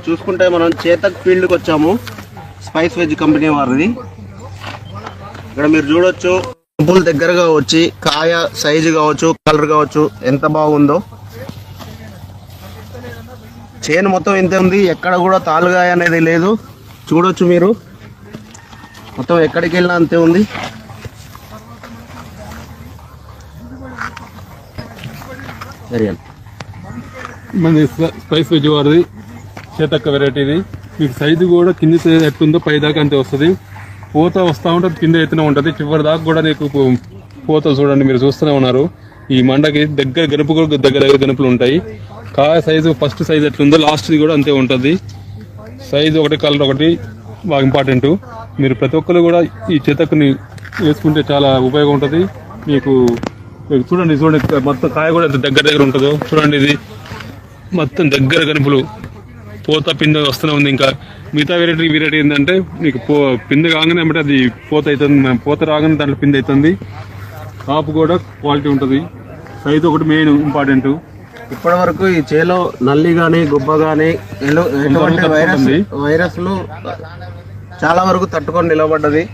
చూసుకుంటే మనం చేతక్ ఫీల్డ్కి వచ్చాము. స్పైస్ వెజ్ కంపెనీ వారిది. ఇక్కడ మీరు చూడొచ్చు, పువ్వులు దగ్గరగా వచ్చి కాయ సైజు కావచ్చు, కలర్ కావచ్చు ఎంత బాగుందో. చేను మొత్తం ఇంత ఉంది, ఎక్కడ కూడా తాలుగాయ అనేది లేదు. చూడొచ్చు మీరు, మొత్తం ఎక్కడికి వెళ్ళినా అంతే ఉంది. మన స్పైస్ వెజ్ వారిది చేతక్క వెరైటీది. మీకు సైజు కూడా కింద ఎట్లుందో పై దాకా అంతే వస్తుంది. పూత వస్తూ ఉంటుంది, కింద ఎత్తున ఉంటుంది. చివరి దాకా కూడా నీకు పూత చూడండి, మీరు చూస్తూనే ఉన్నారు. ఈ మండకి దగ్గర గనుపు కూడా దగ్గర గనుపులు ఉంటాయి. కాయ సైజు ఫస్ట్ సైజు ఎట్లుందో లాస్ట్ది కూడా అంతే ఉంటుంది. సైజు ఒకటి, కలర్ ఒకటి బాగా ఇంపార్టెంట్. మీరు ప్రతి ఒక్కరు కూడా ఈ చేతక్కుని వేసుకుంటే చాలా ఉపయోగం ఉంటుంది మీకు. చూడండి మొత్తం కాయ కూడా ఎంత దగ్గర ఉంటుందో చూడండి. ఇది మొత్తం దగ్గర గనుపులు, పూత పిందె వస్తూనే ఉంది. ఇంకా మిగతా వెరైటీ ఏంటంటే మీకు పిందె కాగానే అంటే అది పూత అవుతుంది, పూత రాగానే దాంట్లో పిందె అవుతుంది. కాపు కూడా క్వాలిటీ ఉంటుంది. సైజు ఒకటి మెయిన్ ఇంపార్టెంట్. ఇప్పటి వరకు ఈ చేలో నల్లి కానీ గుబ్బ కానీ ఎటువంటి వైరస్లు చాలా వరకు తట్టుకొని నిలబడ్డది.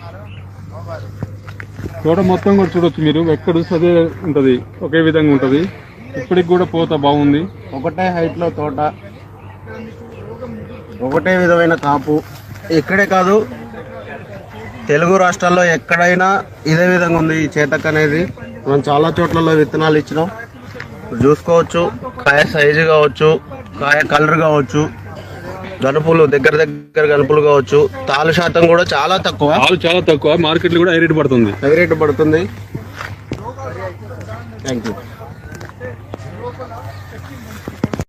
తోట మొత్తం కూడా చూడొచ్చు మీరు, ఎక్కడ చూస్తే అదే ఉంటుంది, ఒకే విధంగా ఉంటుంది. ఇప్పటికి కూడా పూత బాగుంది. ఒకటే హైట్లో తోట, ఒకటే విధమైన కాపు. ఇక్కడే కాదు, తెలుగు రాష్ట్రాల్లో ఎక్కడైనా ఇదే విధంగా ఉంది ఈ చేతక్ అనేది. మనం చాలా చోట్లలో విత్తనాలు ఇచ్చినాం. చూసుకోవచ్చు, కాయ సైజు కావచ్చు, కాయ కలర్ కావచ్చు, గనుపులు దగ్గర గనుపులు కావచ్చు. తాలు శాతం కూడా చాలా తక్కువ. మార్కెట్లో కూడా హై రేట్ పడుతుంది. Thank you.